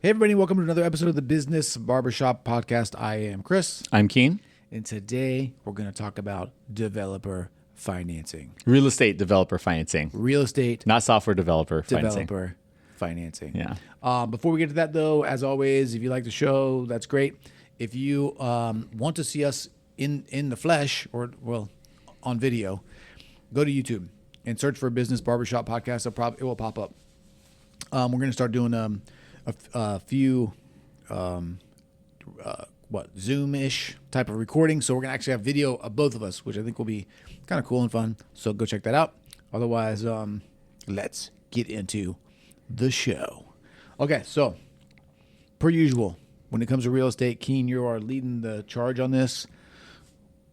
Hey, everybody, welcome to another episode of the Business Barbershop podcast. I am Chris. I'm Keane. And today we're going to talk about developer financing. Real estate developer financing. Real estate. Not software developer financing. Developer financing. Yeah. Before we get to that, though, as always, if you like the show, that's great. If you want to see us in the flesh or, well, on video, go to YouTube and search for Business Barbershop podcast. It will pop up. We're going to start doing a few Zoom-ish type of recording. So we're going to actually have video of both of us, which I think will be kind of cool and fun. So go check that out. Otherwise, let's get into the show. Okay, so per usual, when it comes to real estate, Keane, you are leading the charge on this.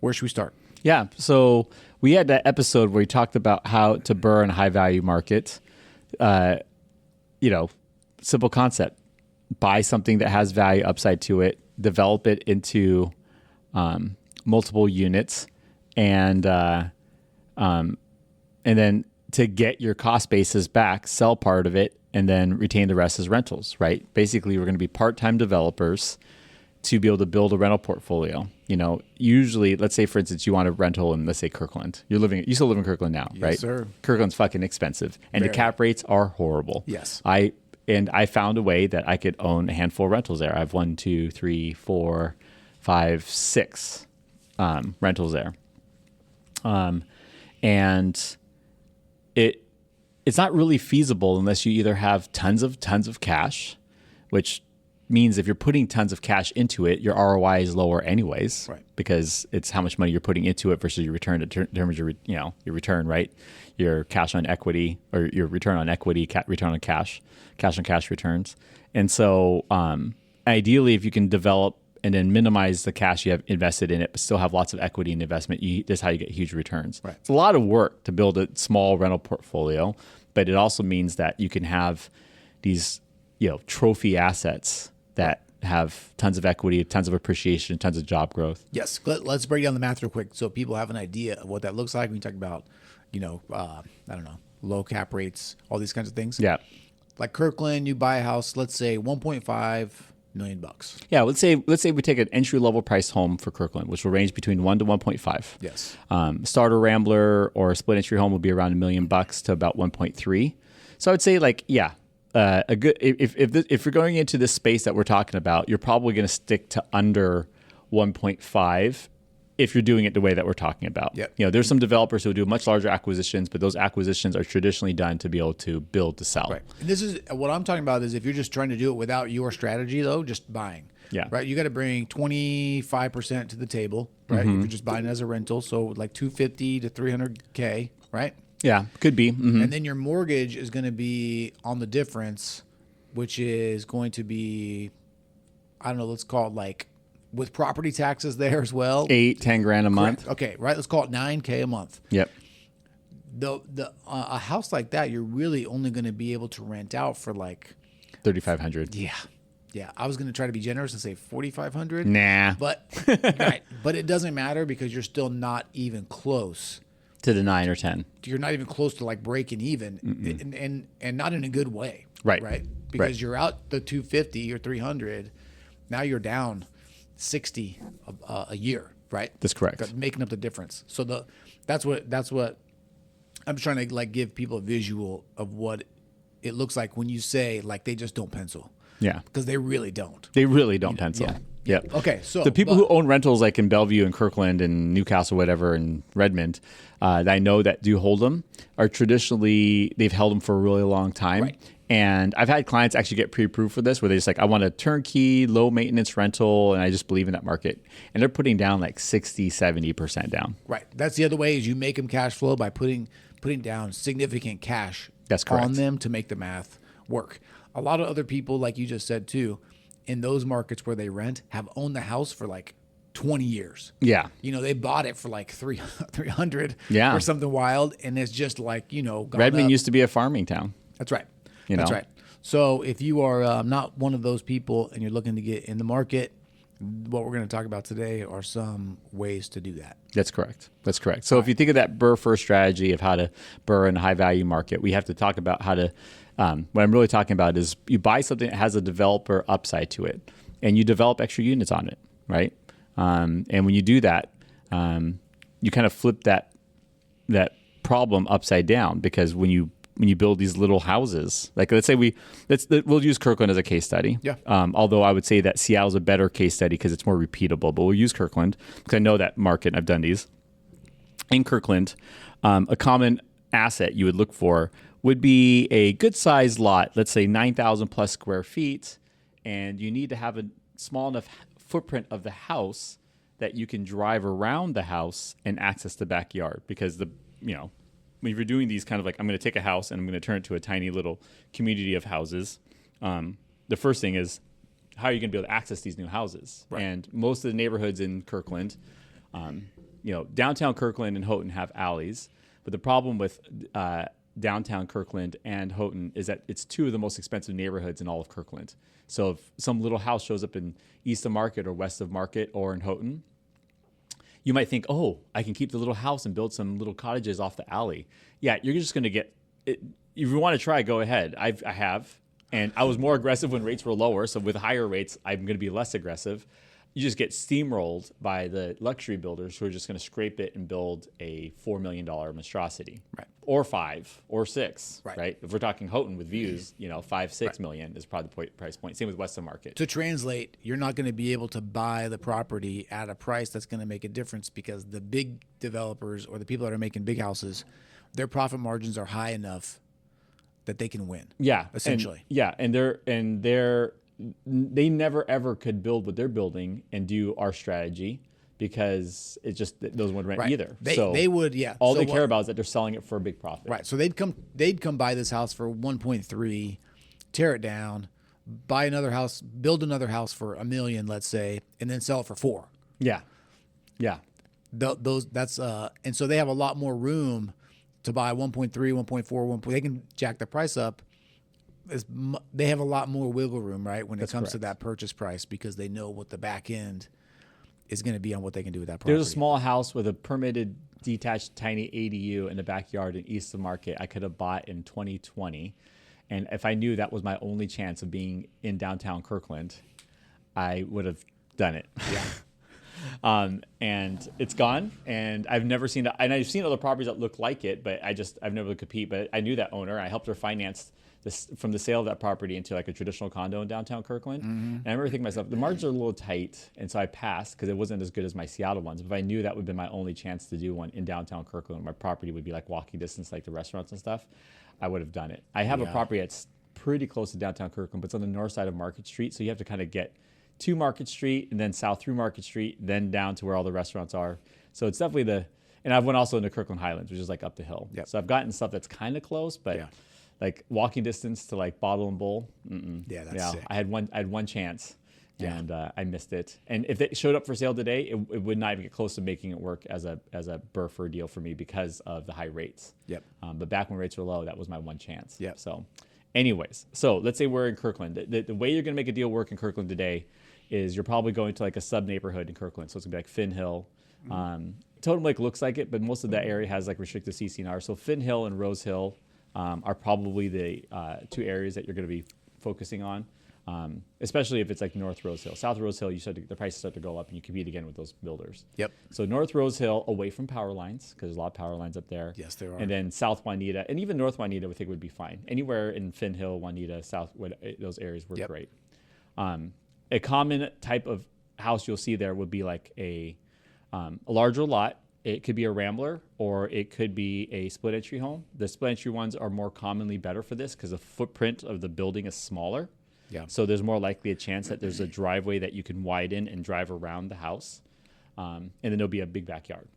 Where should we start? Yeah. So we had that episode where we talked about how to burr in a high value market. Simple concept. Buy something that has value upside to it, develop it into multiple units, and then to get your cost basis back, sell part of it, and then retain the rest as rentals, right? Basically, we're going to be part-time developers to be able to build a rental portfolio. Usually, let's say, for instance, you want a rental in, let's say, Kirkland. You still live in Kirkland now, right? Yes, sir. Kirkland's fucking expensive, and the cap rates are horrible. Yes. I found a way that I could own a handful of rentals there. I have 1, 2, 3, 4, 5, 6 rentals there. And it's not really feasible unless you either have tons of cash, which means if you're putting tons of cash into it, your ROI is lower anyways, right? Because it's how much money you're putting into it versus your return. Determines your return, right? Your cash on equity or your return on equity, return on cash on cash returns. And so, ideally, if you can develop and then minimize the cash you have invested in it, but still have lots of equity and investment, that's how you get huge returns. Right. It's a lot of work to build a small rental portfolio, but it also means that you can have these, trophy assets that have tons of equity, tons of appreciation, tons of job growth. Yes. Let's break down the math real quick so people have an idea of what that looks like when you talk about, low cap rates, all these kinds of things. Yeah. Like Kirkland, you buy a house, let's say $1.5 million. Yeah, let's say we take an entry level price home for Kirkland, which will range between 1 to 1.5. Yes. Starter Rambler or a split entry home will be around $1 million to about 1.3. So I would say a good if you're going into this space that we're talking about, you're probably going to stick to under 1.5 if you're doing it the way that we're talking about. Yep. There's some developers who do much larger acquisitions, but those acquisitions are traditionally done to be able to build to sell. Right. And this is what I'm talking about is if you're just trying to do it without your strategy, though, just buying. Yeah. Right. You got to bring 25% to the table, right? If you're just buying as a rental, so like $250 to $300K, right? Yeah, could be. Mm-hmm. And then your mortgage is going to be on the difference, which is going to be, I don't know, let's call it with property taxes there as well. $8-10 grand a month. Correct. Okay, right. Let's call it $9K a month. Yep. A house like that, you're really only going to be able to rent out for $3,500. Yeah. I was going to try to be generous and say $4,500. Nah. But right. But it doesn't matter because you're still not even close to the 9 or 10. You're not even close to breaking even, and not in a good way. Right. Right. Because you're out the 250 or 300. Now you're down 60 a year. Right. That's correct. Making up the difference. So that's what I'm trying to give people a visual of what it looks like when you say they just don't pencil. Yeah. Because they really don't. They really don't pencil. Yeah. Yep. Okay, so the people who own rentals in Bellevue and Kirkland and Newcastle, whatever, and Redmond, that I know that do hold them are traditionally, they've held them for a really long time. Right. And I've had clients actually get pre-approved for this where they're just I want a turnkey, low maintenance rental, and I just believe in that market. And they're putting down 60, 70% down. Right. That's the other way is you make them cash flow by putting down significant cash That's correct. on them to make the math work. A lot of other people, like you just said too, in those markets where they rent, have owned the house for 20 years. Yeah. They bought it for 300 yeah. or something wild. And it's just Redmond used to be a farming town. That's right. That's right. So if you are not one of those people and you're looking to get in the market, what we're going to talk about today are some ways to do that. That's correct. So if you think of that burr first strategy of how to burr in a high value market, we have to talk about how to what I'm really talking about is you buy something that has a developer upside to it, and you develop extra units on it, right? And when you do that, you kind of flip that problem upside down, because when you build these little houses, like let's say we'll use Kirkland as a case study. Yeah. Although I would say that Seattle's a better case study because it's more repeatable, but we'll use Kirkland because I know that market and I've done these. In Kirkland, a common asset you would look for would be a good sized lot, let's say 9,000 plus square feet, and you need to have a small enough footprint of the house that you can drive around the house and access the backyard, because when you're doing these kind of like, I'm going to take a house and I'm going to turn it to a tiny little community of houses, the first thing is, how are you going to be able to access these new houses? Right. And most of the neighborhoods in Kirkland, downtown Kirkland and Houghton have alleys, but the problem with downtown Kirkland and Houghton is that it's two of the most expensive neighborhoods in all of Kirkland. So if some little house shows up in east of Market or west of Market or in Houghton, you might think, oh, I can keep the little house and build some little cottages off the alley. Yeah, you're just going to get it. If you want to try, go ahead. I have. And I was more aggressive when rates were lower. So with higher rates, I'm going to be less aggressive. You just get steamrolled by the luxury builders who are just going to scrape it and build a $4 million monstrosity. Right. Or 5 or 6. Right. If we're talking Houghton with views, 5-6 million is probably the price point. Same with Western Market. To translate, you're not going to be able to buy the property at a price that's going to make a difference, because the big developers or the people that are making big houses, their profit margins are high enough that they can win. Yeah. Essentially. And they never ever could build what they're building and do our strategy, because it just, those wouldn't rent Right. either. They would, yeah. All they care about is that they're selling it for a big profit. Right. So they'd come buy this house for 1.3, tear it down, buy another house, build another house for $1 million, let's say, and then sell it for $4 million. Yeah. Yeah. And so they have a lot more room to buy 1.3, 1.4, they can jack the price up. They have a lot more wiggle room, right, when it comes to that purchase price, because they know what the back end is going to be on what they can do with that property. There's a small house with a permitted detached tiny ADU in the backyard in East of Market I could have bought in 2020. And if I knew that was my only chance of being in downtown Kirkland, I would have done it. Yeah. And it's gone, and I've never seen that. And I've seen other properties that look like it, but I've never compete. But I knew that owner. I helped her finance this from the sale of that property into like a traditional condo in downtown Kirkland. Mm-hmm. And I remember thinking to myself, the margins are a little tight, and so I passed because it wasn't as good as my Seattle ones. But if I knew that would be my only chance to do one in downtown Kirkland, my property would be like walking distance, like the restaurants and stuff, I would have done it. I have a property that's pretty close to downtown Kirkland, but it's on the north side of Market Street, so you have to kind of get to Market Street and then south through Market Street, then down to where all the restaurants are. So it's definitely and I've went also into Kirkland Highlands, which is like up the hill. Yep. So I've gotten stuff that's kind of close, but like walking distance to like Bottle and Bowl. Yeah, that's sick. I had one chance, and I missed it. And if it showed up for sale today, it would not even get close to making it work as a Burfer deal for me because of the high rates. Yep. But back when rates were low, that was my one chance. Yep. So anyways, so let's say we're in Kirkland. The way you're going to make a deal work in Kirkland today is you're probably going to like a sub neighborhood in Kirkland. So it's gonna be like Finn Hill. Totem Lake looks like it, but most of that area has like restricted CC&R. So Finn Hill and Rose Hill are probably the two areas that you're gonna be focusing on, especially if it's like North Rose Hill. South Rose Hill, the prices start to go up and you compete again with those builders. Yep. So North Rose Hill, away from power lines, because there's a lot of power lines up there. Yes, there are. And then South Juanita, and even North Juanita, I think would be fine. Anywhere in Finn Hill, Juanita, South, those areas work great. A common type of house you'll see there would be like a larger lot. It could be a rambler, or it could be a split entry home. The split entry ones are more commonly better for this because the footprint of the building is smaller. Yeah. So there's more likely a chance that there's a driveway that you can widen and drive around the house. And then there'll be a big backyard.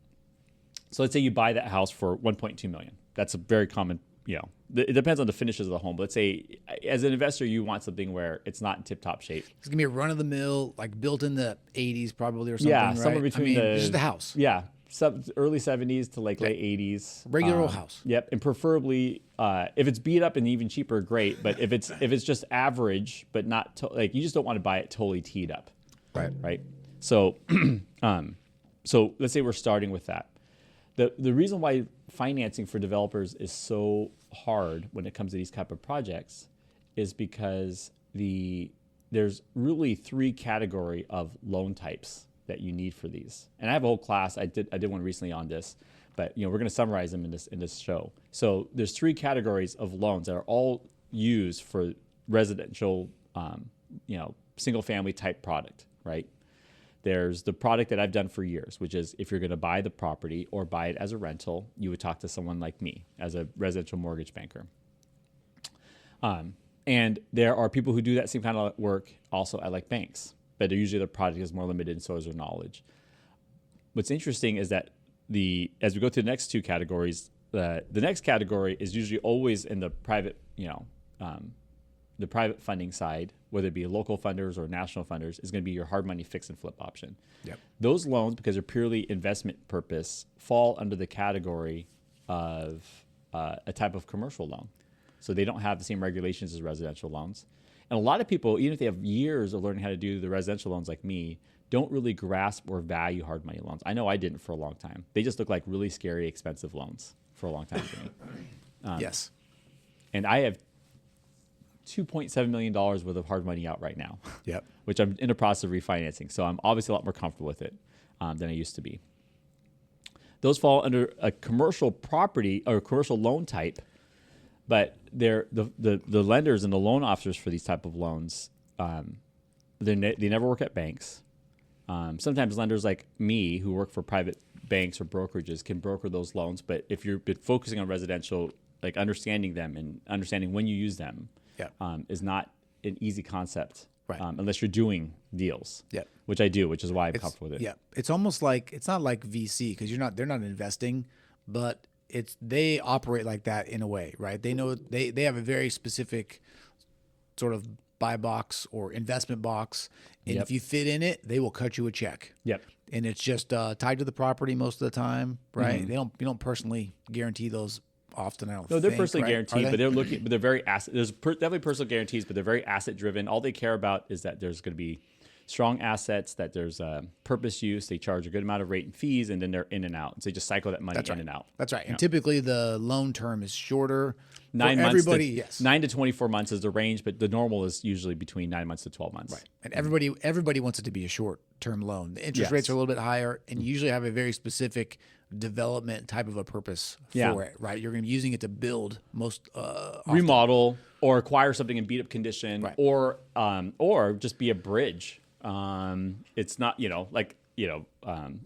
So let's say you buy that house for $1.2 million. That's a very common, it depends on the finishes of the home. But let's say as an investor, you want something where it's not in tip-top shape. It's going to be a run-of-the-mill, like built in the 80s probably or something, right? Somewhere between just the house. Yeah, early 70s to like late 80s. Regular old house. Yep, and preferably if it's beat up and even cheaper, great. But if it's just average, but not you just don't want to buy it totally teed up. Right. Right. So, so let's say we're starting with that. the reason why financing for developers is so hard when it comes to these type of projects is because there's really 3 category of loan types that you need for these. And I have a whole class. I did one recently on this, but we're going to summarize them in this show. So there's 3 categories of loans that are all used for residential, single family type product, right? There's the product that I've done for years, which is if you're going to buy the property or buy it as a rental, you would talk to someone like me as a residential mortgage banker. And there are people who do that same kind of work also at like banks, but usually the product is more limited and so is their knowledge. What's interesting is that as we go to the next 2 categories, the next category is usually always in the private, the private funding side, whether it be local funders or national funders, is going to be your hard money fix and flip option. Yep. Those loans, because they're purely investment purpose, fall under the category of a type of commercial loan. So they don't have the same regulations as residential loans. And a lot of people, even if they have years of learning how to do the residential loans like me, don't really grasp or value hard money loans. I know I didn't for a long time. They just look like really scary, expensive loans for a long time to me. Yes. And I have $2.7 million worth of hard money out right now, Yep. which I'm in the process of refinancing. So I'm obviously a lot more comfortable with it than I used to be. Those fall under a commercial property or commercial loan type, but they're the lenders and the loan officers for these type of loans, they never work at banks. Sometimes lenders like me who work for private banks or brokerages can broker those loans. But if you've been focusing on residential, like understanding them and understanding when you use them, is not an easy concept, right? Unless you're doing deals, which I do, which is why I'm comfortable with it. Yeah, it's almost like it's not like VC because they're not investing, but they operate like that in a way, right? They know they have a very specific sort of buy box or investment box, and if you fit in it, they will cut you a check. Yep. And it's just tied to the property most of the time, right? Mm-hmm. You don't personally guarantee those often. I don't. No, they're think, personally right? guaranteed, but they're looking. But they're very asset. There's definitely personal guarantees, but they're very asset driven. All they care about is that there's going to be strong assets, that there's purpose use. They charge a good amount of rate and fees, and then they're in and out. So they just cycle that money in and out. That's right. And typically the loan term is shorter. 9 months. Everybody, yes. 9 to 24 months is the range, but the normal is usually between 9 months to 12 months. Right. And everybody wants it to be a short-term loan. The interest rates are a little bit higher, and you usually have a very specific development type of a purpose for it, right? You're going to be using it to build most often. Remodel or acquire something in beat up condition, or just be a bridge. It's not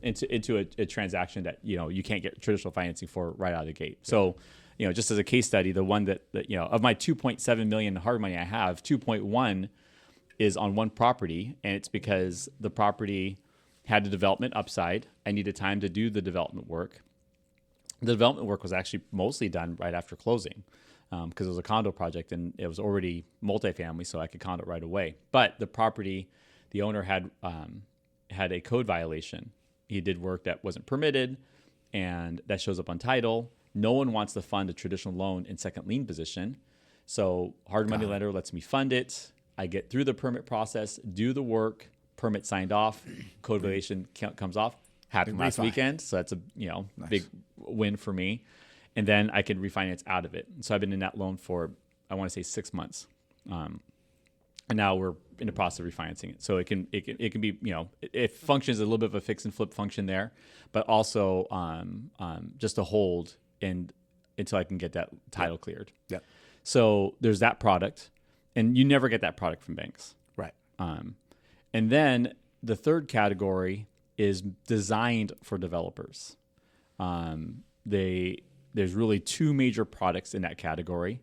into a transaction that you can't get traditional financing for right out of the gate. So just as a case study, the one that of my 2.7 million hard money I have, 2.1 is on one property, and it's because the property had a development upside. I needed time to do the development work. The development work was actually mostly done right after closing because it was a condo project and it was already multifamily, so I could condo right away. But the property, the owner had a code violation. He did work that wasn't permitted, and that shows up on title. No one wants to fund a traditional loan in second lien position. So hard money lender lets me fund it. I get through the permit process, do the work, permit signed off, code violation comes off. Happened last weekend, so that's a big win for me. And then I can refinance out of it. So I've been in that loan for, I want to say 6 months. And now we're in the process of refinancing it. So it can be, it functions a little bit of a fix and flip function there, but also just a hold until I can get that title cleared. Yeah. So there's that product, and you never get that product from banks. Right. And then the third category is designed for developers. There's really 2 major products in that category.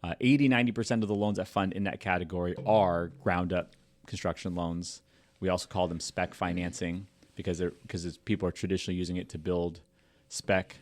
80-90% of the loans that fund in that category are ground up construction loans. We also call them spec financing because people are traditionally using it to build spec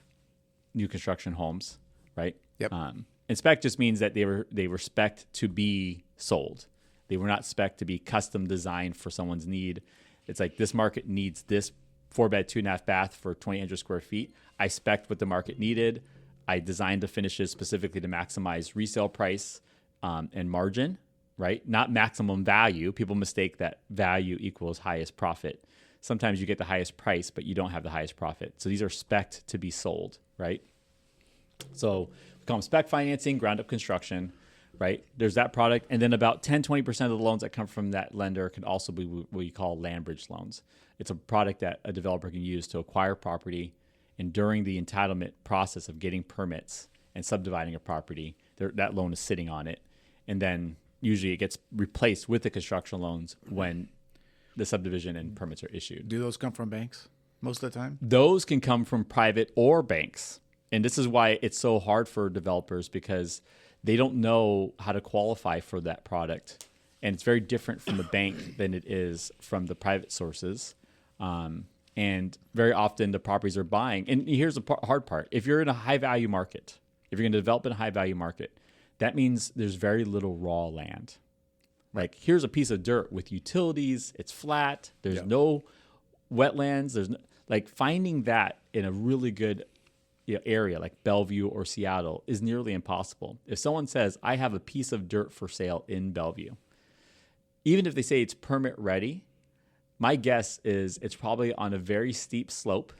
new construction homes, right? Yep. And spec just means that they were spec'd to be sold. They were not spec'd to be custom designed for someone's need. It's like this market needs this 4-bed, 2.5 bath for 2,800 square feet. I spec'd what the market needed. I designed the finishes specifically to maximize resale price and margin, right? Not maximum value. People mistake that value equals highest profit. sometimes you get the highest price, but you don't have the highest profit. So these are spec'd to be sold, right? So we call them spec financing, ground up construction, right? There's that product. And then about 10-20% of the loans that come from that lender can also be what we call land bridge loans. It's a product that a developer can use to acquire property, and during the entitlement process of getting permits and subdividing a property, that loan is sitting on it. And then usually it gets replaced with the construction loans when the subdivision and permits are issued. Do those come from banks most of the time? Those can come from private or banks. And this is why it's so hard for developers, because they don't know how to qualify for that product. And it's very different from the bank than it is from the private sources. And very often the properties are buying. And here's the hard part. If you're in a high value market, if you're going to develop in a high value market, that means there's very little raw land. Like, here's a piece of dirt with utilities. It's flat. There's no wetlands. There's no, like, finding that in a really good area like Bellevue or Seattle is nearly impossible. If someone says, I have a piece of dirt for sale in Bellevue, even if they say it's permit ready, my guess is it's probably on a very steep slope,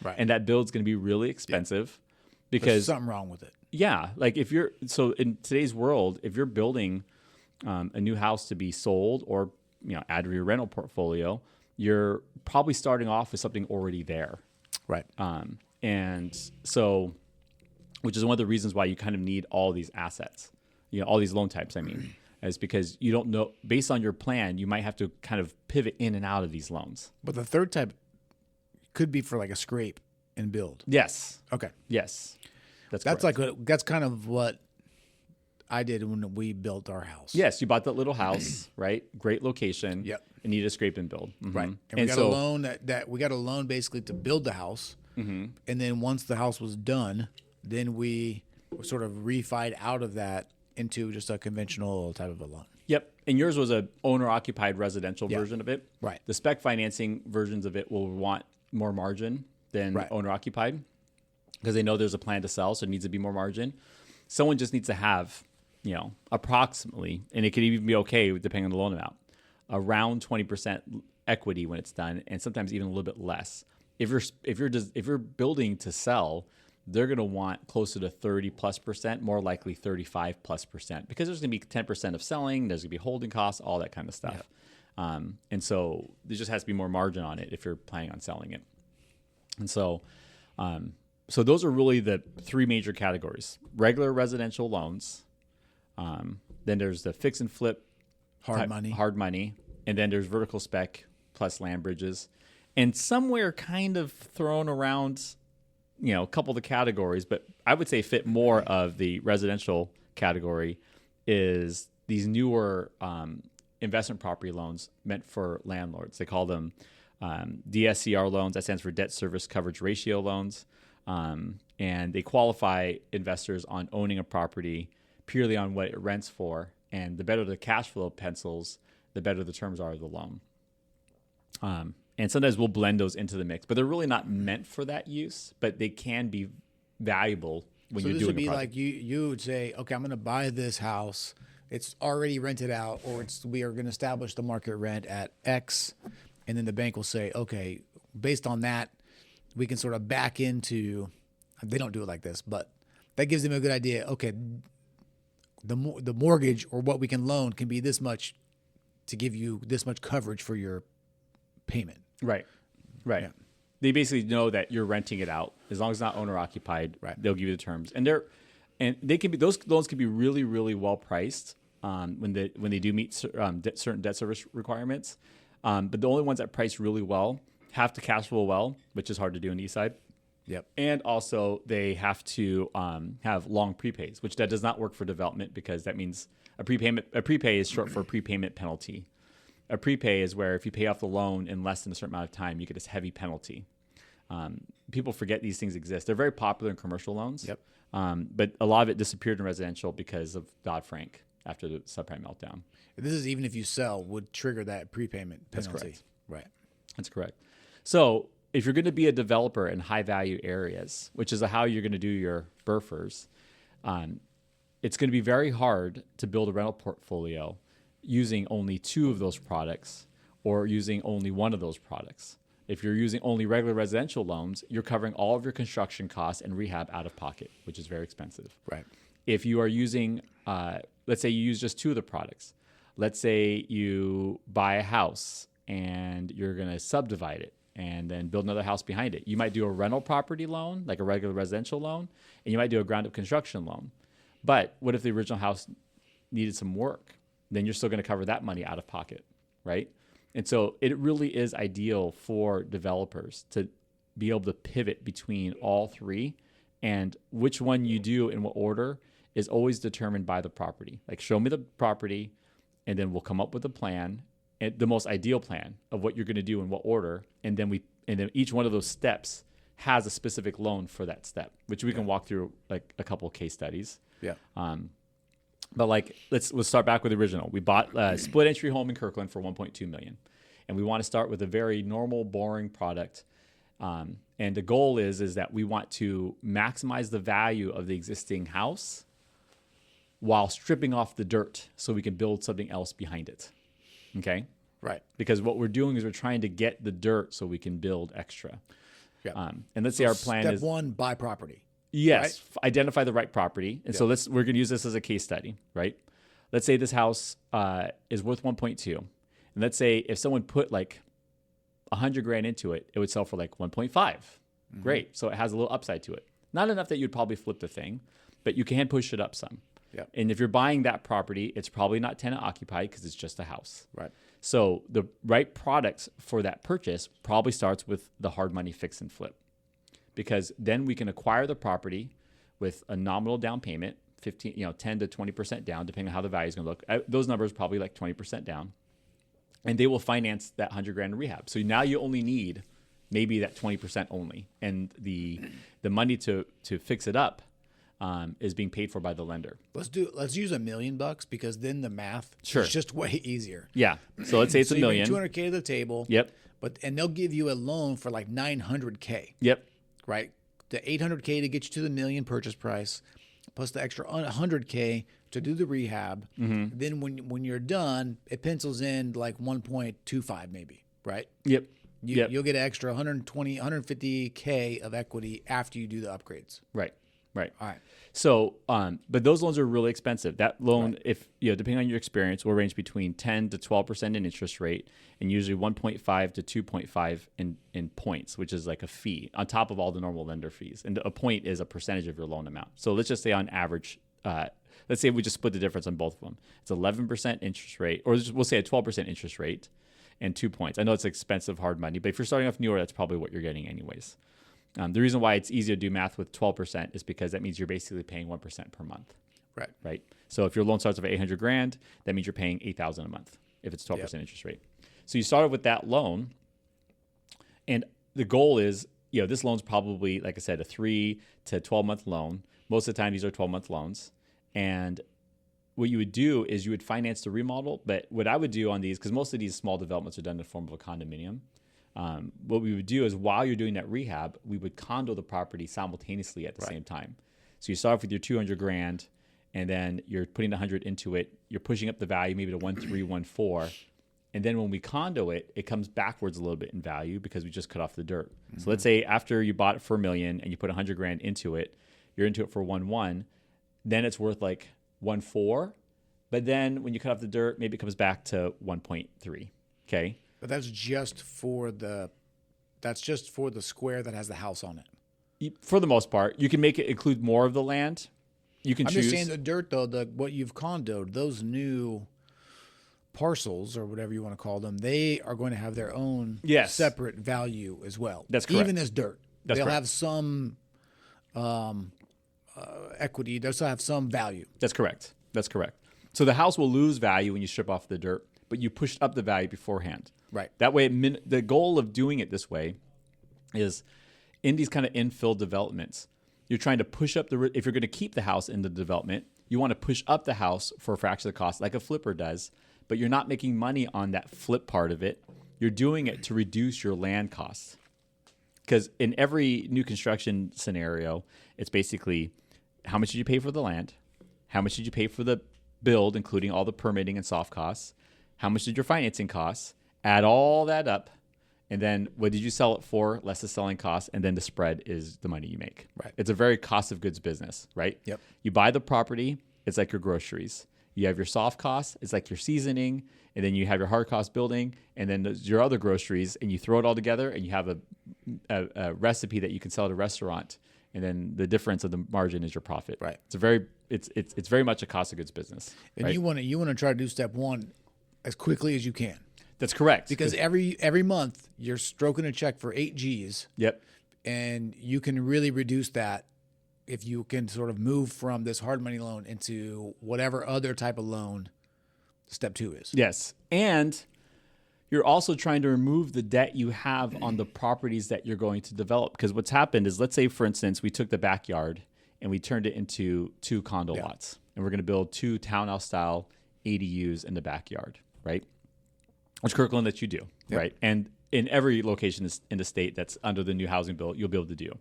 right. And that build's going to be really expensive because there's something wrong with it. Yeah, like so in today's world, if you're building a new house to be sold or add to your rental portfolio, you're probably starting off with something already there, right? And so, which is one of the reasons why you kind of need all these assets, all these loan types. I mean, is because you don't know, based on your plan, you might have to kind of pivot in and out of these loans. But the third type could be for like a scrape and build. Yes. Okay. Yes. That's that's kind of what I did when we built our house. Yes, you bought that little house, right? Great location. Yep. And needed a scrape and build. Mm-hmm. Right. And we got a loan that we got a loan basically to build the house. Mm-hmm. And then once the house was done, then we sort of refied out of that into just a conventional type of a loan. Yep. And yours was a owner-occupied residential version of it. Right. The spec financing versions of it will want more margin than owner-occupied because they know there's a plan to sell, so it needs to be more margin. Someone just needs to have, approximately, and it could even be okay depending on the loan amount, around 20% equity when it's done, and sometimes even a little bit less. If you're building to sell, they're going to want closer to 30+%, more likely 35+%, because there's going to be 10% of selling, there's going to be holding costs, all that kind of stuff. Yeah. And so there just has to be more margin on it if you're planning on selling it. And so, so those are really the three major categories: regular residential loans. Then there's the fix and flip, hard money, and then there's vertical spec plus land bridges, and somewhere kind of thrown around, a couple of the categories, but I would say fit more of the residential category is these newer investment property loans meant for landlords. They call them DSCR loans. That stands for debt service coverage ratio loans. And they qualify investors on owning a property purely on what it rents for. And the better the cash flow pencils, the better the terms are of the loan. And sometimes we'll blend those into the mix, but they're really not meant for that use, but they can be valuable when you're doing a project. So this would be like you would say, okay, I'm going to buy this house. It's already rented out, or we are going to establish the market rent at X. And then the bank will say, okay, based on that, we can sort of back into, they don't do it like this, but that gives them a good idea. Okay, the mortgage or what we can loan can be this much to give you this much coverage for your payment. Right. Yeah. They basically know that you're renting it out as long as it's not owner occupied. Right. They'll give you the terms, and they can be, those loans can be really, really well priced when they do meet certain debt service requirements. But the only ones that price really well have to cash flow well, which is hard to do on the east side. Yep. And also they have to have long prepays, which that does not work for development because that means a prepay is short for prepayment penalty. A prepay is where if you pay off the loan in less than a certain amount of time, you get this heavy penalty. People forget these things exist. They're very popular in commercial loans. Yep. But a lot of it disappeared in residential because of Dodd-Frank after the subprime meltdown. This is even if you sell, would trigger that prepayment penalty. That's correct. Right. That's correct. So if you're going to be a developer in high-value areas, which is how you're going to do your BRFers, it's going to be very hard to build a rental portfolio using only two of those products or using only one of those products. If you're using only regular residential loans, you're covering all of your construction costs and rehab out of pocket, which is very expensive. Right. If you are using, let's say you use just two of the products. Let's say you buy a house and you're going to subdivide it and then build another house behind it. You might do a rental property loan, like a regular residential loan, and you might do a ground up construction loan. But what if the original house needed some work? Then you're still going to cover that money out of pocket, right? And so it really is ideal for developers to be able to pivot between all three, and which one you do in what order is always determined by the property. Like, show me the property and then we'll come up with a plan, and the most ideal plan of what you're going to do in what order. And then each one of those steps has a specific loan for that step, which we can walk through like a couple of case studies. Yeah. But like, let's start back with the original. We bought a split entry home in Kirkland for $1.2 million. And we want to start with a very normal, boring product. And the goal is that we want to maximize the value of the existing house while stripping off the dirt so we can build something else behind it. Okay? Right. Because what we're doing is we're trying to get the dirt so we can build extra. Yeah. And let's say our plan step is... Step one, buy property. Yes, right? Identify the right property. And so we're going to use this as a case study, right? Let's say this house is worth 1.2. And let's say if someone put like $100,000 into it, it would sell for like 1.5. Mm-hmm. Great. So it has a little upside to it. Not enough that you'd probably flip the thing, but you can push it up some. Yeah. And if you're buying that property, it's probably not tenant occupied because it's just a house. Right. So the right product for that purchase probably starts with the hard money fix and flip. Because then we can acquire the property with a nominal down payment, 10 to 20% down, depending on how the value is going to look. Those numbers probably like 20% down, and they will finance that $100,000 in rehab. So now you only need maybe that 20% only, and the money to fix it up is being paid for by the lender. Let's use $1 million because then the math is just way easier. Yeah. So let's say it's $1 million. $200K to the table. Yep. And they'll give you a loan for like $900K. Yep. Right? The $800K to get you to the $1 million purchase price, plus the extra $100K to do the rehab. Mm-hmm. Then when you're done, it pencils in like 1.25 maybe, right? Yep. You'll get an extra 150K of equity after you do the upgrades. Right. Right. All right. So, but those loans are really expensive. That loan, if depending on your experience, will range between 10 to 12% in interest rate, and usually 1.5 to 2.5 in points, which is like a fee on top of all the normal lender fees. And a point is a percentage of your loan amount. So let's just say on average, let's say we just split the difference on both of them. It's 11% interest rate, or we'll say a 12% interest rate and 2 points. I know it's expensive hard money, but if you're starting off newer, that's probably what you're getting anyways. The reason why it's easier to do math with 12% is because that means you're basically paying 1% per month. Right. Right. So if your loan starts with $800,000, that means you're paying $8,000 a month if it's 12% interest rate. So you started with that loan, and the goal is, this loan's probably, like I said, a 3 to 12 month loan. Most of the time, these are 12-month loans. And what you would do is you would finance the remodel. But what I would do on these, because most of these small developments are done in the form of a condominium, what we would do is while you're doing that rehab, we would condo the property simultaneously at the same time. So you start off with your $200,000, and then you're putting $100 into it. You're pushing up the value maybe to 1.3, 1.4, and then when we condo it, it comes backwards a little bit in value because we just cut off the dirt. Mm-hmm. So let's say after you bought it for $1 million and you put $100,000 into it, you're into it for 1.1, then it's worth like 1.4, but then when you cut off the dirt, maybe it comes back to 1.3. Okay. But that's just for the square that has the house on it. For the most part, you can make it include more of the land. You can choose. I'm just saying the dirt though, what you've condoed, those new parcels or whatever you want to call them, they are going to have their own separate value as well. That's correct. Even as dirt, they'll correct. have some equity. They'll still have some value. That's correct. So the house will lose value when you strip off the dirt, but you pushed up the value beforehand. Right. That way, the goal of doing it this way is in these kind of infill developments, you're trying to push up if you're going to keep the house in the development, you want to push up the house for a fraction of the cost like a flipper does, but you're not making money on that flip part of it. You're doing it to reduce your land costs. Because in every new construction scenario, it's basically how much did you pay for the land? How much did you pay for the build, including all the permitting and soft costs? How much did your financing cost? add all that up, and then what did you sell it for, less the selling cost, and then the spread is the money you make. Right. It's a very cost of goods business, right? Yep. You buy the property, it's like your groceries. You have your soft costs, it's like your seasoning, and then you have your hard cost building, and then there's your other groceries, and you throw it all together, and you have a recipe that you can sell at a restaurant, and then the difference of the margin is your profit. Right. It's very much a cost of goods business. And right? you want to try to do step one as quickly as you can. That's correct. Because every month you're stroking a check for 8 G's. Yep. And you can really reduce that if you can sort of move from this hard money loan into whatever other type of loan step 2 is. Yes. And you're also trying to remove the debt you have on the properties that you're going to develop. Because what's happened is, let's say, for instance, we took the backyard and we turned it into 2 condo lots. And we're going to build 2 townhouse-style ADUs in the backyard, right? Which Kirkland lets you do, right? And in every location in the state that's under the new housing bill, you'll be able to do.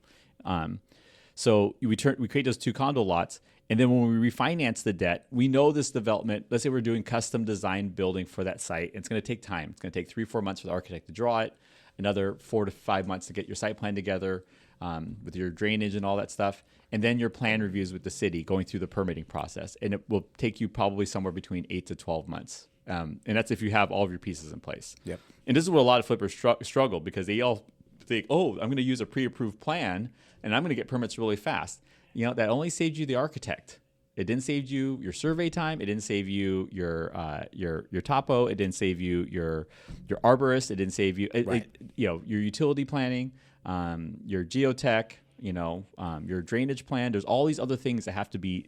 So we create those 2 condo lots, and then when we refinance the debt, we know this development. Let's say we're doing custom design building for that site. It's going to take time. It's going to take 3-4 months for the architect to draw it, another 4 to 5 months to get your site plan together with your drainage and all that stuff, and then your plan reviews with the city, going through the permitting process, and it will take you probably somewhere between 8 to 12 months. And that's if you have all of your pieces in place. Yep. And this is where a lot of flippers struggle, because they all think, oh, I'm going to use a pre-approved plan and I'm going to get permits really fast. You know, that only saved you the architect. It didn't save you your survey time. It didn't save you your topo. It didn't save you your arborist. It didn't save you your utility planning, your geotech, your drainage plan. There's all these other things that have to be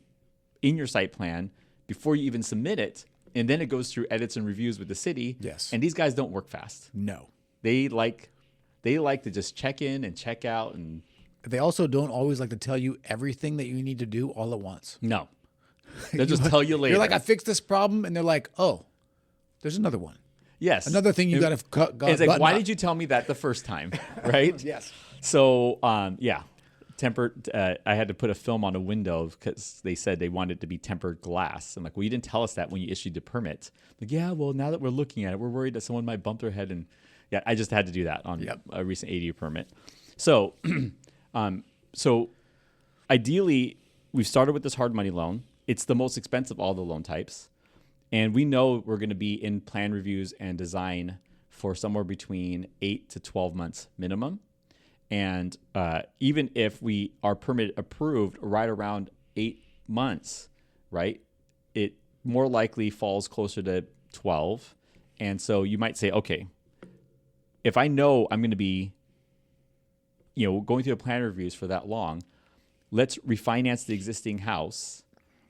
in your site plan before you even submit it. And then it goes through edits and reviews with the city. Yes. And these guys don't work fast. No. They like to just check in and check out, and they also don't always like to tell you everything that you need to do all at once. No. They'll just tell you later. You're like, I fixed this problem, and they're like, oh, there's another one. Yes. Another thing you got to It's like, why did you tell me that the first time? Right? Yes. So, tempered. I had to put a film on a window because they said they wanted it to be tempered glass. I'm like, well, you didn't tell us that when you issued the permit. Like, yeah, well, now that we're looking at it, we're worried that someone might bump their head. And yeah, I just had to do that on a recent ADU permit. So, so ideally, we've started with this hard money loan. It's the most expensive of all the loan types. And we know we're going to be in plan reviews and design for somewhere between 8 to 12 months minimum. And even if we are permit approved right around 8 months, right, it more likely falls closer to 12. And so you might say, okay, if I know I'm going to be, going through the plan reviews for that long, let's refinance the existing house.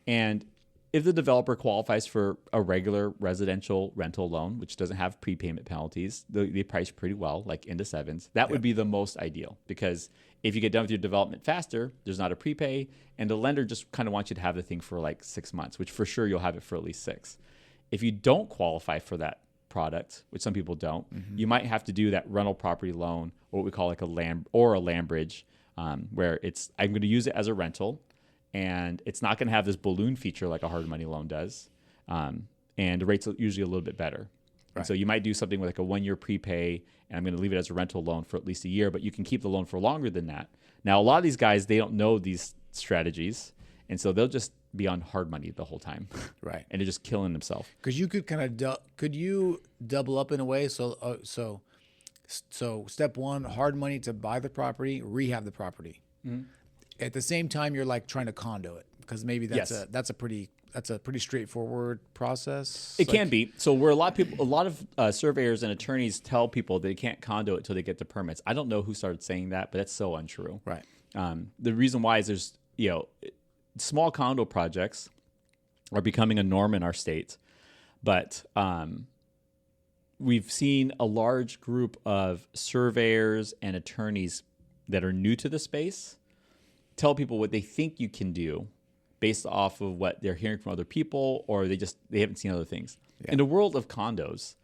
And if the developer qualifies for a regular residential rental loan, which doesn't have prepayment penalties, they price pretty well, like into 7s. That would be the most ideal, because if you get done with your development faster, there's not a prepay, and the lender just kind of wants you to have the thing for like 6 months, which for sure you'll have it for at least 6. If you don't qualify for that product, which some people don't, you might have to do that rental property loan, or what we call like a land bridge, where I'm going to use it as a rental. And it's not going to have this balloon feature like a hard money loan does. And the rate's usually a little bit better. Right. So you might do something with like a 1-year prepay, and I'm going to leave it as a rental loan for at least a year, but you can keep the loan for longer than that. Now, a lot of these guys, they don't know these strategies, and so they'll just be on hard money the whole time. Right. And they're just killing themselves. Because you could kind of, could you double up in a way? So step 1, hard money to buy the property, rehab the property. Mm-hmm. At the same time, you're like trying to condo it, because maybe that's a pretty straightforward process. It can be. So where a lot of surveyors and attorneys tell people they can't condo it until they get the permits. I don't know who started saying that, but that's so untrue. Right. The reason why is there's small condo projects are becoming a norm in our state, but we've seen a large group of surveyors and attorneys that are new to the space tell people what they think you can do based off of what they're hearing from other people, or they haven't seen other things. Yeah. In the world of condos,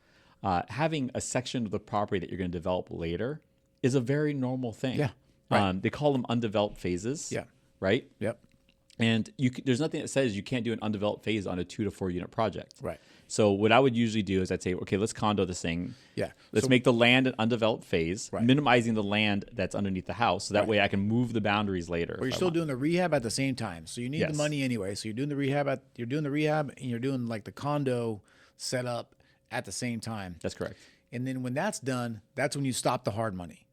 having a section of the property that you're going to develop later is a very normal thing. Yeah. Right. They call them undeveloped phases. Yeah. Right? Yep. And there's nothing that says you can't do an undeveloped phase on a 2 to 4 unit project. Right. So what I would usually do is I'd say, okay, let's condo this thing. Yeah. Let's make the land an undeveloped phase, Right. minimizing the land that's underneath the house. So that way I can move the boundaries later. Well, you're still doing the rehab at the same time, so you need the Yes. money anyway. So you're doing the rehab, and you're doing like the condo setup at the same time. That's correct. And then when that's done, that's when you stop the hard money.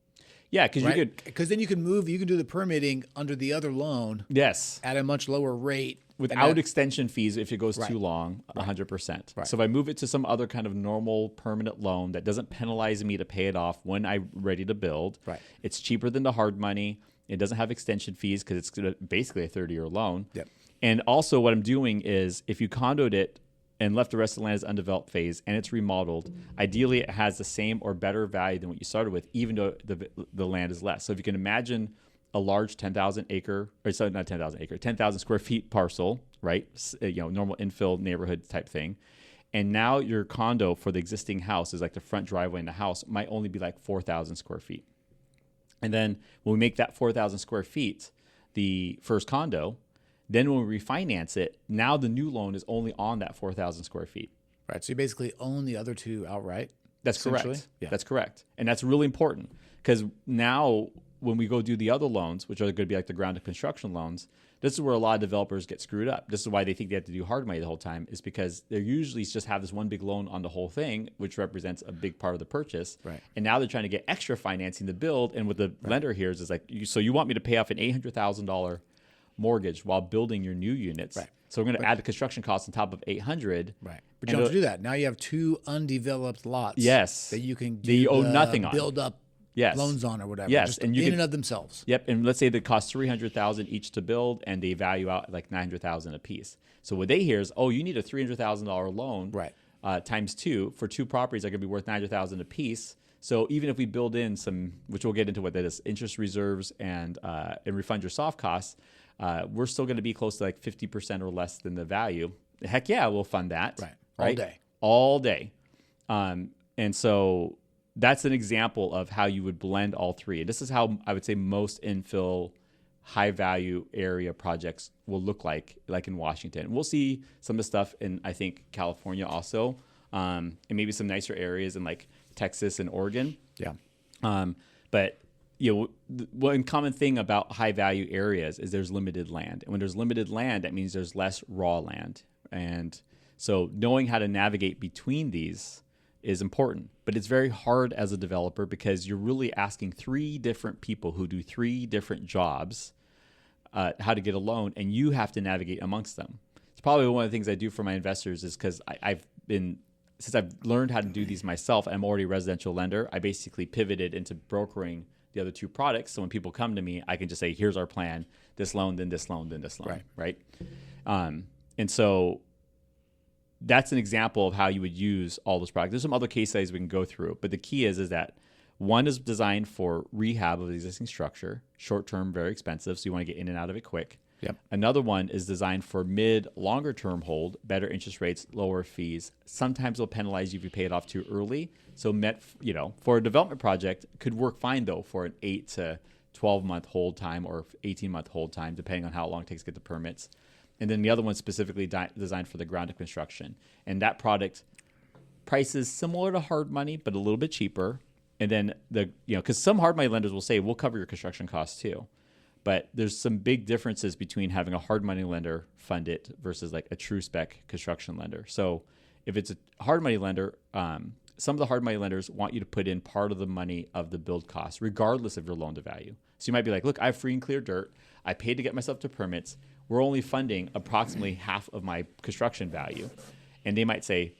Yeah, because Right? you could. Because then you can do the permitting under the other loan Yes. at a much lower rate. Without extension fees if it goes Right. too long, 100%. Right. So if I move it to some other kind of normal permanent loan that doesn't penalize me to pay it off when I'm ready to build, Right. it's cheaper than the hard money. It doesn't have extension fees because it's basically a 30-year loan. Yep. And also what I'm doing is if you condoed it and left the rest of the land as undeveloped phase and it's remodeled, ideally it has the same or better value than what you started with, even though the land is less. So if you can imagine a large 10,000 square feet parcel, right? Normal infill neighborhood type thing. And now your condo for the existing house is like the front driveway in the house might only be like 4,000 square feet. And then when we make that 4,000 square feet the first condo, then when we refinance it, now the new loan is only on that 4,000 square feet. Right. So you basically own the other two outright. That's essentially? correct. Yeah. That's correct. And that's really important because now when we go do the other loans, which are going to be like the ground up construction loans, this is where a lot of developers get screwed up. This is why they think they have to do hard money the whole time, is because they usually just have this one big loan on the whole thing, which represents a big part of the purchase. Right. And now they're trying to get extra financing to build. And what the lender hears is like, so you want me to pay off an $800,000 mortgage while building your new units. Right. So we're going to add the construction costs on top of 800. Right. But you don't have to do that. Now you have two undeveloped lots. Yes. That you can That you owe nothing on. build up Yes. loans on or whatever. Yes. Just And you in could, and of themselves. Yep. And let's say they cost $300,000 each to build and they value out like $900,000 a piece. So what they hear is, oh, you need a $300,000 loan. Right. Times two for two properties that are going to be worth $900,000 a piece. So even if we build in some, which we'll get into what that is, interest reserves and refund your soft costs, we're still going to be close to like 50% or less than the value. Heck yeah, we'll fund that. Right. Right? All day. And so that's an example of how you would blend all three. And this is how I would say most infill high value area projects will look like in Washington. We'll see some of the stuff in, I think, California also, and maybe some nicer areas in like Texas and Oregon. Yeah. But one common thing about high value areas is there's limited land. And when there's limited land, that means there's less raw land. And so knowing how to navigate between these is important. But it's very hard as a developer because you're really asking three different people who do three different jobs how to get a loan, and you have to navigate amongst them. It's probably one of the things I do for my investors is because since I've learned how to do these myself, I'm already a residential lender. I basically pivoted into brokering the other two products. So when people come to me, I can just say, here's our plan, this loan, then this loan, then this loan, right? And so that's an example of how you would use all those products. There's some other case studies we can go through, but the key is that one is designed for rehab of the existing structure, short-term, very expensive, so you want to get in and out of it quick. Yep. Another one is designed for longer term hold, better interest rates, lower fees. Sometimes they'll penalize you if you pay it off too early. So for a development project, could work fine though for an 8 to 12 month hold time or 18 month hold time, depending on how long it takes to get the permits. And then the other one's specifically designed for the ground up construction. And that product prices similar to hard money, but a little bit cheaper. And then because some hard money lenders will say, we'll cover your construction costs too. But there's some big differences between having a hard money lender fund it versus like a true spec construction lender. So if it's a hard money lender, some of the hard money lenders want you to put in part of the money of the build cost, regardless of your loan to value. So you might be like, look, I have free and clear dirt. I paid to get myself to permits. We're only funding approximately half of my construction value. And they might say,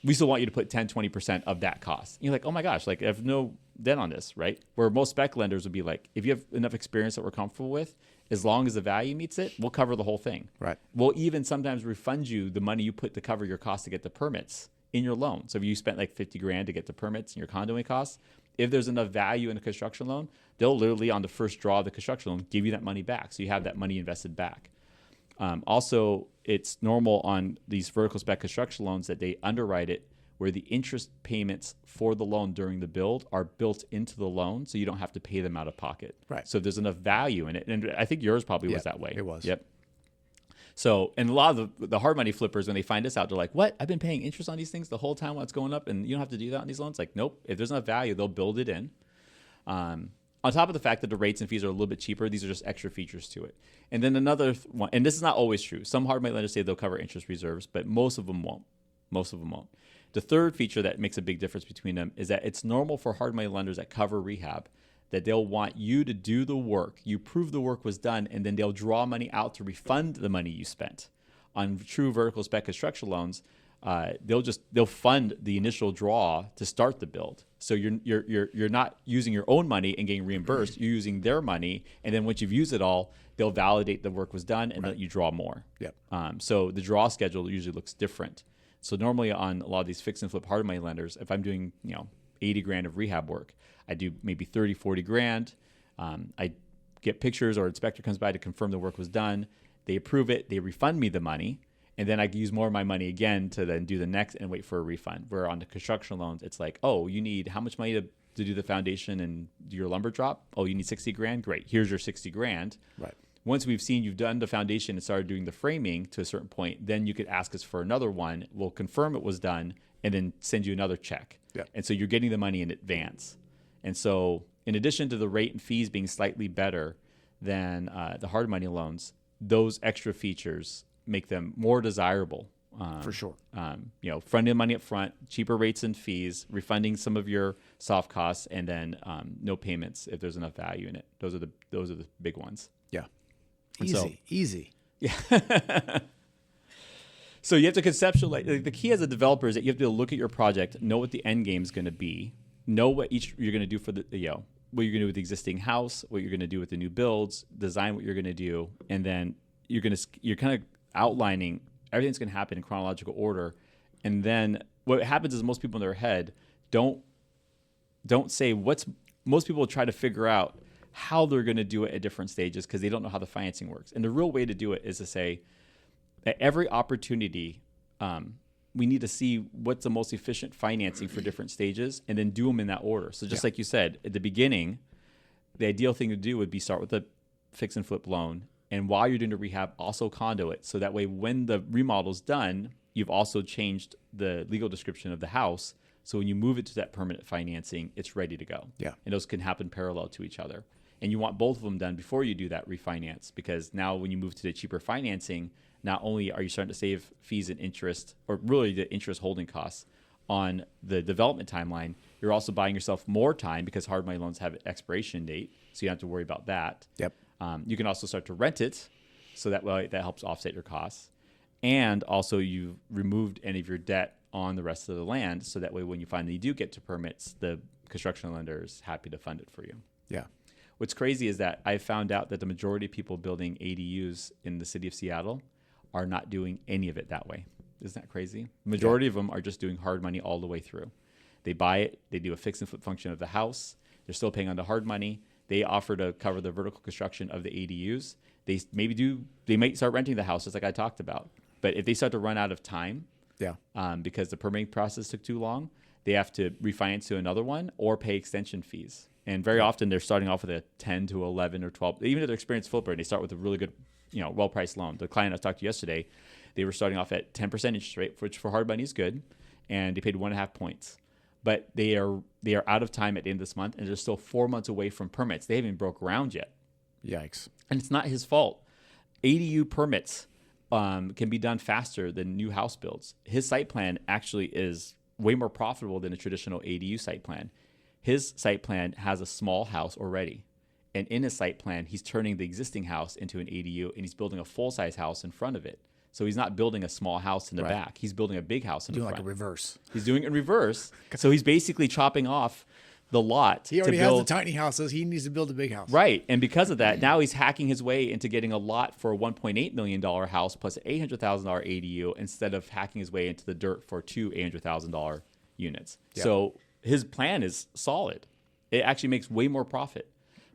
we still want you to put 10, 20% of that cost. And you're like, oh my gosh, like I have no debt on this, right? Where most spec lenders would be like, if you have enough experience that we're comfortable with, as long as the value meets it, we'll cover the whole thing. Right. We'll even sometimes refund you the money you put to cover your cost to get the permits in your loan. So if you spent like $50,000 to get the permits and your condoing costs, if there's enough value in a construction loan, they'll literally on the first draw of the construction loan give you that money back. So you have that money invested back. Also, it's normal on these vertical spec construction loans that they underwrite it where the interest payments for the loan during the build are built into the loan, so you don't have to pay them out of pocket. Right. So there's enough value in it. And I think yours probably was that way. It was. Yep. So, and a lot of the hard money flippers, when they find this out, they're like, what? I've been paying interest on these things the whole time while it's going up, and you don't have to do that on these loans? Like, nope. If there's enough value, they'll build it in. On top of the fact that the rates and fees are a little bit cheaper, these are just extra features to it. And then another one, and this is not always true. Some hard money lenders say they'll cover interest reserves, but most of them won't. Most of them won't. The third feature that makes a big difference between them is that it's normal for hard money lenders that cover rehab that they'll want you to do the work. You prove the work was done, and then they'll draw money out to refund the money you spent. On true vertical spec construction loans, they'll fund the initial draw to start the build. So you're not using your own money and getting reimbursed. You're using their money, and then once you've used it all, they'll validate the work was done and let you draw more. Yep. So the draw schedule usually looks different. So normally on a lot of these fix and flip hard money lenders, if I'm doing 80 grand of rehab work, I do maybe 30, 40 grand. I get pictures, or inspector comes by to confirm the work was done. They approve it. They refund me the money. And then I can use more of my money again to then do the next and wait for a refund. Where on the construction loans, it's like, oh, you need how much money to do the foundation and do your lumber drop? Oh, you need 60 grand? Great. Here's your 60 grand. Right. Once we've seen you've done the foundation and started doing the framing to a certain point, then you could ask us for another one. We'll confirm it was done and then send you another check. Yeah. And so you're getting the money in advance. And so in addition to the rate and fees being slightly better than the hard money loans, those extra features make them more desirable. For sure. Funding money up front, cheaper rates and fees, refunding some of your soft costs, and then no payments if there's enough value in it. Those are the big ones. Yeah. And Easy. Yeah. So you have to conceptualize. The key as a developer is that you have to look at your project, know what the end game is going to be, know what you're going to do for what you're going to do with the existing house, what you're going to do with the new builds, design what you're going to do, and then you're kind of outlining everything's going to happen in chronological order. And then what happens is most people in their head don't say most people try to figure out how they're going to do it at different stages because they don't know how the financing works. And the real way to do it is to say at every opportunity, we need to see what's the most efficient financing for different stages and then do them in that order. So just like you said, at the beginning, the ideal thing to do would be start with a fix and flip loan. And while you're doing the rehab, also condo it. So that way, when the remodel's done, you've also changed the legal description of the house. So when you move it to that permanent financing, it's ready to go. Yeah. And those can happen parallel to each other. And you want both of them done before you do that refinance, because now when you move to the cheaper financing, not only are you starting to save fees and interest, or really the interest holding costs on the development timeline, you're also buying yourself more time because hard money loans have an expiration date. So you don't have to worry about that. Yep. You can also start to rent it, so that way that helps offset your costs. And also you've removed any of your debt on the rest of the land, so that way when you finally do get to permits, the construction lender is happy to fund it for you. Yeah. What's crazy is that I found out that the majority of people building ADUs in the city of Seattle are not doing any of it that way. Isn't that crazy? The majority of them are just doing hard money all the way through. They buy it, they do a fix and flip function of the house, they're still paying on the hard money. They offer to cover the vertical construction of the ADUs. They might start renting the house, just like I talked about. But if they start to run out of time, because the permitting process took too long, they have to refinance to another one or pay extension fees. And very often they're starting off with a 10 to 11 or 12. Even if they're experienced flipper, they start with a really good, well-priced loan. The client I talked to yesterday, they were starting off at 10% interest rate, which for hard money is good, and they paid 1.5 points. But they are out of time at the end of this month, and they're still 4 months away from permits. They haven't even broke ground yet. Yikes. And it's not his fault. ADU permits can be done faster than new house builds. His site plan actually is way more profitable than a traditional ADU site plan. His site plan has a small house already. And in his site plan, he's turning the existing house into an ADU, and he's building a full-size house in front of it. So he's not building a small house in the back. He's building a big house in the front. Doing like a reverse. He's doing it in reverse. So he's basically chopping off the lot. He already has the tiny houses. He needs to build a big house. Right. And because of that, now he's hacking his way into getting a lot for a $1.8 million house plus an $800,000 ADU instead of hacking his way into the dirt for two $800,000 units. Yep. So his plan is solid. It actually makes way more profit.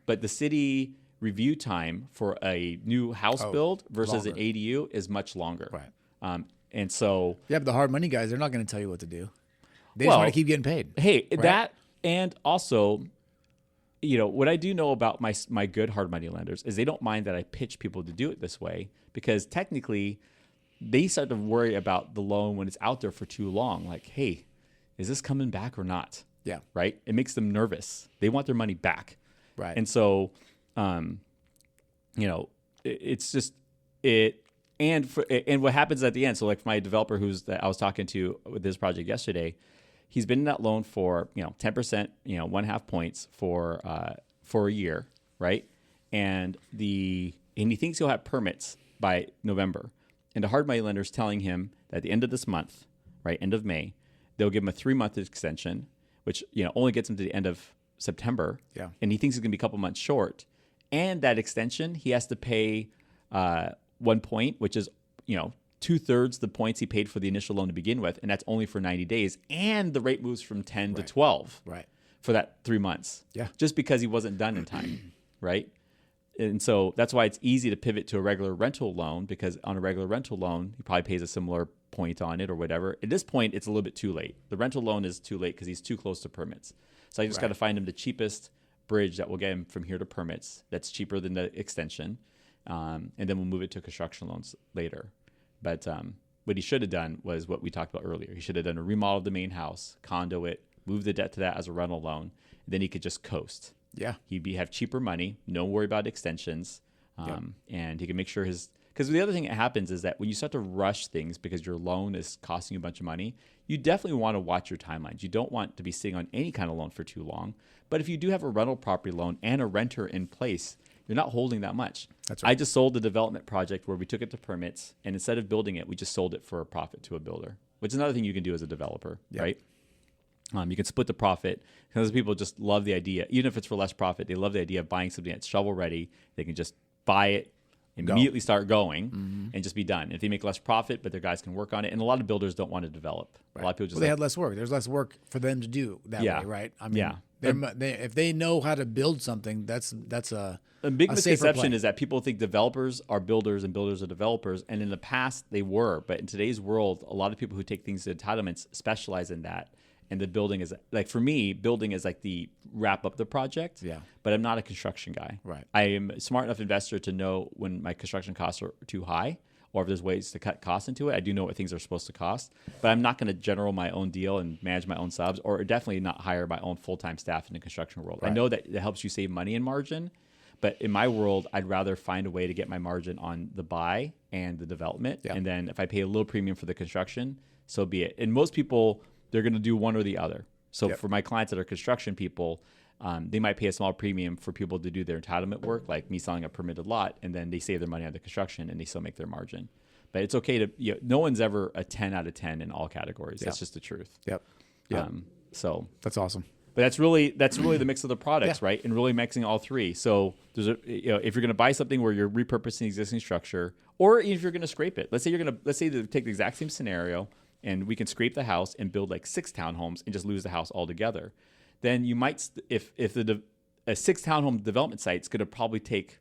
But the city review time for a new house build versus an ADU is much longer. Right. And so... Yeah, but the hard money guys, they're not going to tell you what to do. They just want to keep getting paid. Hey, right? That, and also what I do know about my good hard money lenders is they don't mind that I pitch people to do it this way, because technically they start to worry about the loan when it's out there for too long. Like, hey, is this coming back or not? Yeah. Right. It makes them nervous. They want their money back. Right. And so, it's just it. And what happens at the end. So like my developer that I was talking to with this project yesterday, he's been in that loan for 10%, 1.5 points for a year, right? And he thinks he'll have permits by November. And the hard money lender is telling him that at the end of this month, right, end of May, they'll give him a 3-month extension, which only gets him to the end of September. Yeah. And he thinks he's going to be a couple months short. And that extension, he has to pay 1 point, which is 2/3 the points he paid for the initial loan to begin with, and that's only for 90 days. And the rate moves from 10 to 12 for that 3 months. Yeah. Just because he wasn't done in time, right? And so that's why it's easy to pivot to a regular rental loan, because on a regular rental loan, he probably pays a similar point on it or whatever. At this point, it's a little bit too late. The rental loan is too late because he's too close to permits. So I just got to find him the cheapest bridge that will get him from here to permits that's cheaper than the extension. And then we'll move it to construction loans later. But what he should have done was what we talked about earlier. He should have done a remodel of the main house, condo it, move the debt to that as a rental loan, and then he could just coast. Yeah. He'd have cheaper money, no worry about extensions, and he can make sure because the other thing that happens is that when you start to rush things because your loan is costing you a bunch of money, you definitely want to watch your timelines. You don't want to be sitting on any kind of loan for too long. But if you do have a rental property loan and a renter in place, you're not holding that much. That's right. I just sold a development project where we took it to permits, and instead of building it, we just sold it for a profit to a builder, which is another thing you can do as a developer, right? You can split the profit, because people just love the idea. Even if it's for less profit, they love the idea of buying something that's shovel ready. They can just buy it, immediately start going, and just be done. If they make less profit, but their guys can work on it. And a lot of builders don't want to develop. Right. A lot of people just they had less work. There's less work for them to do that way, right? I mean, if they know how to build something, that's a big safer misconception play. is that people think developers are builders and builders are developers. And in the past, they were. But in today's world, a lot of people who take things to entitlements specialize in that. And the building is, like, for me, building is like the wrap up the project. Yeah. But I'm not a construction guy. Right. I am a smart enough investor to know when my construction costs are too high, or if there's ways to cut costs into it. I do know what things are supposed to cost, but I'm not going to general my own deal and manage my own subs, or definitely not hire my own full-time staff in the construction world. Right. I know that it helps you save money in margin, but in my world, I'd rather find a way to get my margin on the buy and the development. Yeah. And then if I pay a little premium for the construction, so be it. And most people, they're going to do one or the other. So for my clients that are construction people, they might pay a small premium for people to do their entitlement work, like me selling a permitted lot, and then they save their money on the construction and they still make their margin. But it's okay to, no one's ever a 10 out of 10 in all categories. That's just the truth. Yep. So that's awesome. But that's really the mix of the products, right? And really mixing all three. So there's if you're going to buy something where you're repurposing the existing structure, or if you're going to scrape it, let's say they take the exact same scenario, and we can scrape the house and build like 6 townhomes and just lose the house altogether. Then you might, if a 6 townhome development site is going to probably take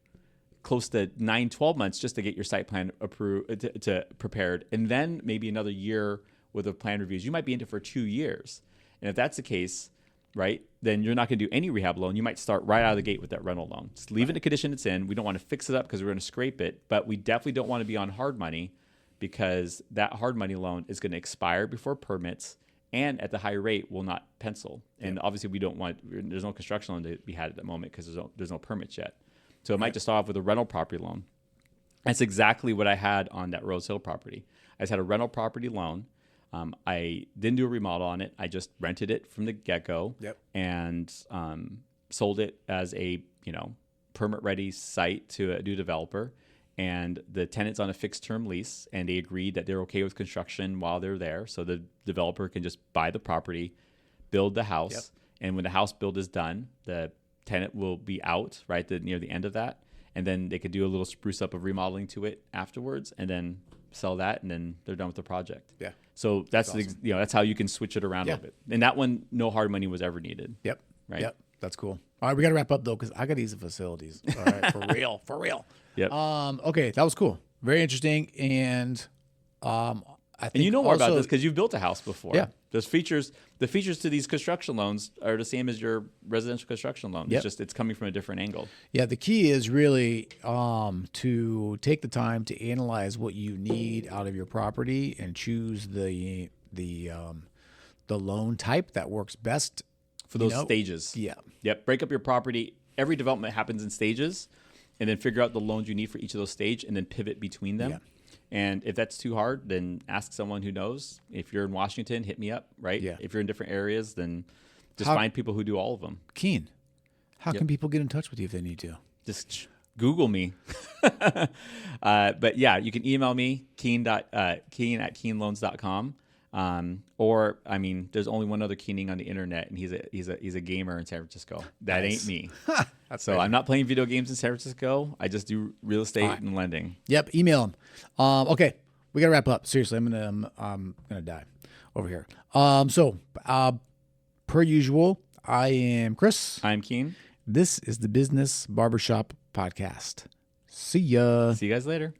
close to 9-12 months just to get your site plan approved, to prepared, and then maybe another year worth of plan reviews. You might be into it for 2 years. And if that's the case, right, then you're not going to do any rehab loan. You might start right out of the gate with that rental loan. Just leave it in the condition it's in. We don't want to fix it up because we're going to scrape it, but we definitely don't want to be on hard money, because that hard money loan is going to expire before permits, and at the high rate will not pencil. And obviously we don't want, there's no construction loan to be had at the moment because there's no permits yet. So it might just start off with a rental property loan. That's exactly what I had on that Rose Hill property. I just had a rental property loan. I didn't do a remodel on it. I just rented it from the get-go and sold it as a permit-ready site to a new developer. And the tenant's on a fixed term lease, and they agreed that they're okay with construction while they're there. So the developer can just buy the property, build the house, and when the house build is done, the tenant will be out near the end of that. And then they could do a little spruce up of remodeling to it afterwards, and then sell that, and then they're done with the project. Yeah. So that's awesome. That's how you can switch it around a little bit. And that one, no hard money was ever needed. Yep. Right. Yep. That's cool. All right, we got to wrap up though, because I got to use the facilities. All right, for real. Yep. Okay, that was cool. Very interesting, and I think and you know more about this because you've built a house before. Yeah. The features to these construction loans are the same as your residential construction loan. Yep. It's just it's coming from a different angle. Yeah, the key is really to take the time to analyze what you need out of your property and choose the loan type that works best For those stages. Yeah. Yep. Break up your property. Every development happens in stages, and then figure out the loans you need for each of those stages, and then pivot between them. Yeah. And if that's too hard, then ask someone who knows. If you're in Washington, hit me up, right? Yeah. If you're in different areas, then just find people who do all of them. Keane, how can people get in touch with you if they need to? Just Google me. But yeah, you can email me, Keane at KeaneLoans.com. Or I mean, there's only one other Keening on the internet, and he's a gamer in San Francisco. That ain't me. So crazy. I'm not playing video games in San Francisco. I just do real estate and lending. Yep, email him. Okay, we gotta wrap up. Seriously, I'm gonna die over here. Per usual, I am Chris. I'm Keane. This is the Business Barbershop Podcast. See ya. See you guys later.